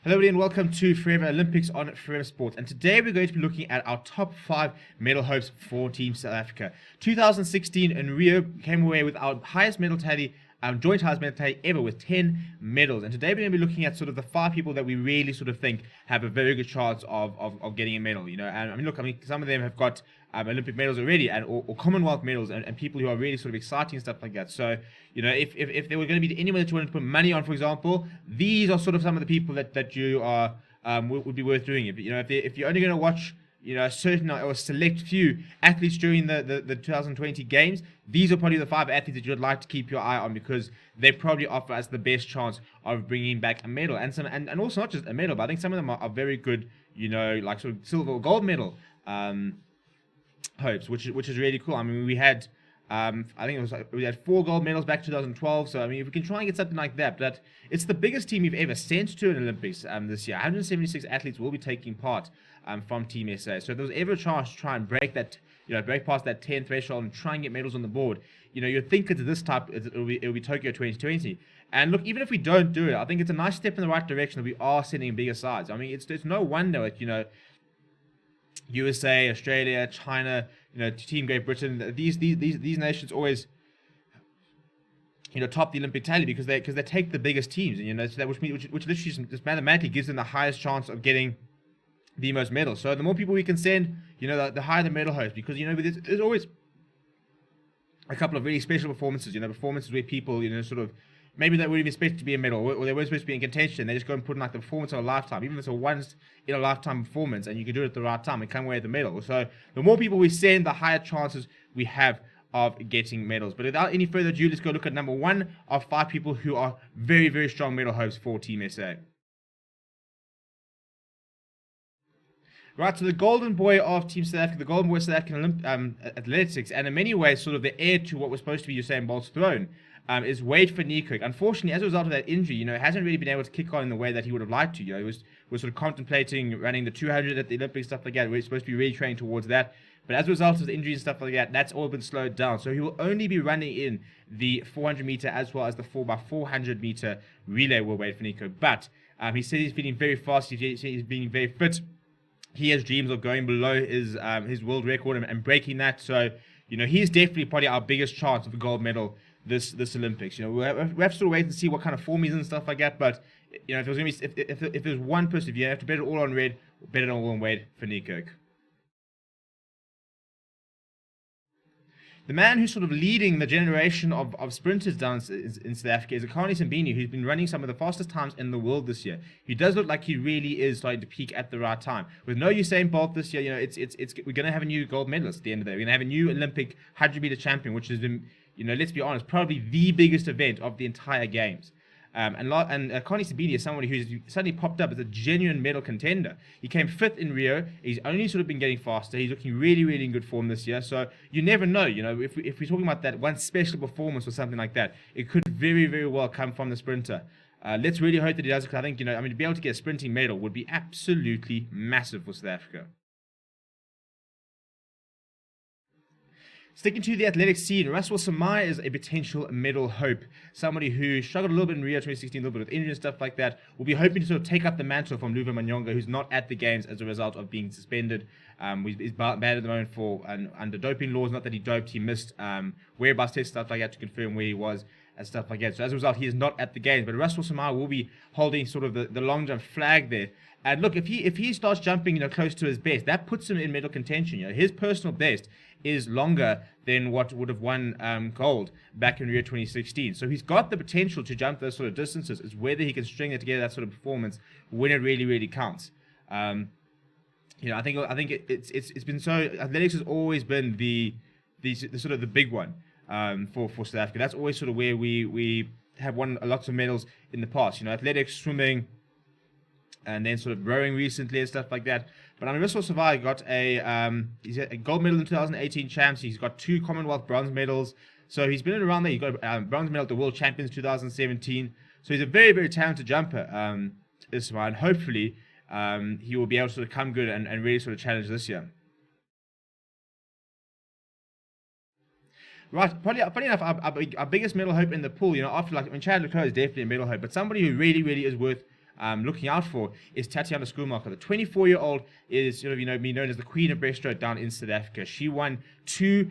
Hello everybody and welcome to Forever Olympics on Forever Sports, and today we're going to be looking at our top 5 medal hopes for Team South Africa. 2016 in Rio came away with our highest medal tally, joint highest medal tally ever, with 10 medals, and today we're going to be looking at sort of the 5 people that we really sort of think have a very good chance of getting a medal, and some of them have got Olympic medals already, and or Commonwealth medals, and people who are really sort of exciting stuff like that. So, if there were going to be anyone that you wanted to put money on, for example, these are sort of some of the people that you are would be worth doing. If you're only going to watch a certain or select few athletes during the 2020 games, these are probably the 5 athletes that you'd like to keep your eye on, because they probably offer us the best chance of bringing back a medal, and also not just a medal, but I think some of them are very good, like sort of silver or gold medal hopes, which is really cool. I mean, we had we had 4 gold medals back 2012. So I mean, if we can try and get something like that, but it's the biggest team we've ever sent to an Olympics this year. 176 athletes will be taking part from Team SA. So if there was ever a chance to try and break that, break past that 10 threshold and try and get medals on the board, you'd think it's this type. It'll be Tokyo 2020. And look, even if we don't do it, I think it's a nice step in the right direction that we are sending bigger sides. I mean, it's no wonder that USA, Australia, China, Team Great Britain, these nations always top the Olympic tally because they take the biggest teams, and so that which literally just mathematically gives them the highest chance of getting the most medals. So the more people we can send, the higher the medal host, because there's always a couple of really special performances, performances where people sort of maybe they weren't even expected to be a medal, or they weren't supposed to be in contention. They just go and put in like the performance of a lifetime, even if it's a once in a lifetime performance, and you can do it at the right time and come away with the medal. So the more people we send, the higher chances we have of getting medals. But without any further ado, let's go look at number 1 of 5 people who are very, very strong medal hopes for Team SA. Right, so the golden boy of Team South Africa, the golden boy of South African athletics, and in many ways sort of the heir to what was supposed to be Usain Bolt's throne, is Wade van Niekerk. Unfortunately, as a result of that injury, hasn't really been able to kick on in the way that he would have liked to. He was sort of contemplating running the 200 at the Olympics, stuff like that. We're supposed to be really training towards that. But as a result of the injury and stuff like that, that's all been slowed down. So he will only be running in the 400 meter as well as the 4x400 meter relay with Wade van Niekerk. But he said he's feeling very fast. He's being very fit. He has dreams of going below his world record and breaking that. So, he's definitely probably our biggest chance of a gold medal this Olympics. We have to sort of wait and see what kind of form he's in and stuff like that. But if there's going to be if there's one person, if you have to bet it all on red, bet it all on Wade van Niekerk. The man who's sort of leading the generation of sprinters down in South Africa is Akani Simbine, who's been running some of the fastest times in the world this year. He does look like he really is starting to peak at the right time. With no Usain Bolt this year, we're going to have a new gold medalist at the end of the day. We're going to have a new Olympic 100 meter champion, which has been, let's be honest, probably the biggest event of the entire games. And Akani Simbine is someone who's suddenly popped up as a genuine medal contender. He came 5th in Rio. He's only sort of been getting faster. He's looking really, really in good form this year. So you never know. If we're talking about that one special performance or something like that, it could very, very well come from the sprinter. Let's really hope that he does, because I think, to be able to get a sprinting medal would be absolutely massive for South Africa. Sticking to the athletic scene, Russell Samai is a potential medal hope. Somebody who struggled a little bit in Rio 2016, a little bit with injury and stuff like that, will be hoping to sort of take up the mantle from Luva Manyonga, who's not at the games as a result of being suspended. He's banned at the moment for under doping laws. Not that he doped, he missed whereabouts tests, stuff like that, to confirm where he was and stuff like that. So as a result, he is not at the games. But Russell Samai will be holding sort of the long jump flag there. And look, if he starts jumping, close to his best, that puts him in medal contention. His personal best is longer than what would have won gold back in Rio 2016. So he's got the potential to jump those sort of distances. It's whether he can string it together, that sort of performance, when it really, really counts. I think it's been so. Athletics has always been the sort of the big one for South Africa. That's always sort of where we have won lots of medals in the past. Athletics, swimming, and then sort of rowing recently and stuff like that. But Russell Samai got he's a gold medal in 2018 champs. He's got 2 Commonwealth bronze medals. So he's been around there. He got a bronze medal at the World Champions 2017. So he's a very, very talented jumper, Samai, and hopefully he will be able to sort of come good and really sort of challenge this year. Right, funny enough, our biggest medal hope in the pool, after Chad le Clos is definitely a medal hope, but somebody who really, really is worth looking out for is Tatiana Schoonmaker. The 24-year-old is sort of, being known as the queen of breaststroke down in South Africa. She won 2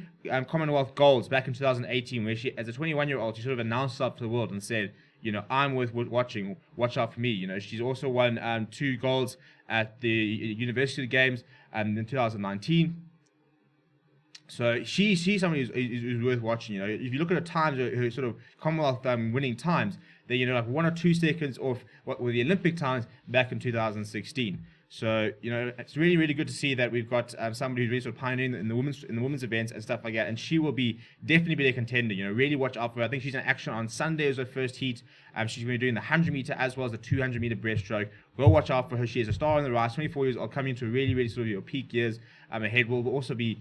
Commonwealth golds back in 2018, where she, as a 21-year-old, she sort of announced herself to the world and said, I'm worth watching. Watch out for me. She's also won 2 golds at the University Games in 2019. So she's somebody who's worth watching. If you look at her times, her sort of Commonwealth winning times, they're like 1 or 2 seconds off what were the Olympic times back in 2016. So it's really, really good to see that we've got somebody who's really sort of pioneering in the women's events and stuff like that, and she will definitely be a contender. Really watch out for her. I think she's in action on Sunday as her first heat. She's going to be doing the 100-meter as well as the 200-meter breaststroke. Go watch out for her. She is a star on the rise. 24 years old, coming into really, really sort of your peak years ahead. Will also be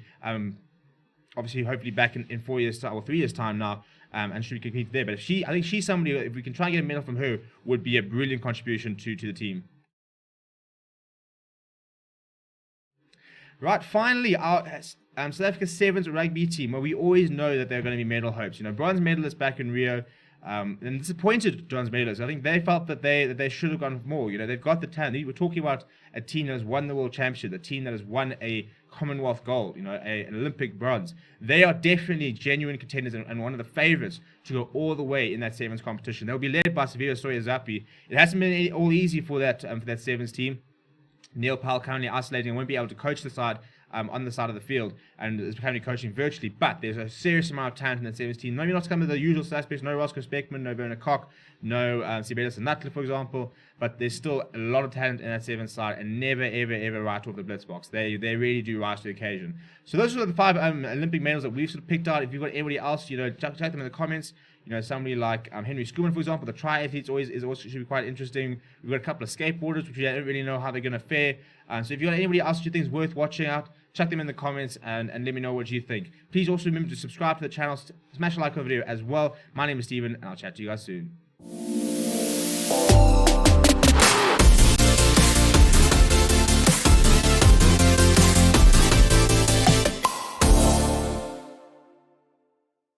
obviously hopefully back in 4 years time or 3 years time now. And should compete there. But I think she's somebody, if we can try and get a medal from her, would be a brilliant contribution to the team. Right, finally, our South Africa Sevens rugby team. Well, we always know that they're going to be medal hopes. Bronze medalists back in Rio, and disappointed bronze medalists. I think they felt that they should have gone more. They've got the talent. We're talking about a team that has won the World Championship, a team that has won a Commonwealth gold, an Olympic bronze. They are definitely genuine contenders and one of the favorites to go all the way in that sevens competition. They'll be led by Siviwe Soya-Zappi. It hasn't been all easy for that sevens team. Neil Powell currently isolating and won't be able to coach the side on the side of the field and is currently coaching virtually. But there's a serious amount of talent in that sevens team. Maybe not to come with the usual suspects. No Roscoe Speckman, no Werner Koch, no Sibelius and Nuttler, for example. But there's still a lot of talent in that sevens side, and never, ever, ever right off the blitz box. They really do rise to the occasion. So those are the 5 Olympic medals that we've sort of picked out. If you've got anybody else, check them in the comments. Somebody like Henry Schoeman, for example, the triathletes also should be quite interesting. We've got a couple of skateboarders, which we don't really know how they're going to fare. So if you've got anybody else you think is worth watching out, chuck them in the comments and let me know what you think. Please also remember to subscribe to the channel, smash a like on the video as well. My name is Steven, and I'll chat to you guys soon.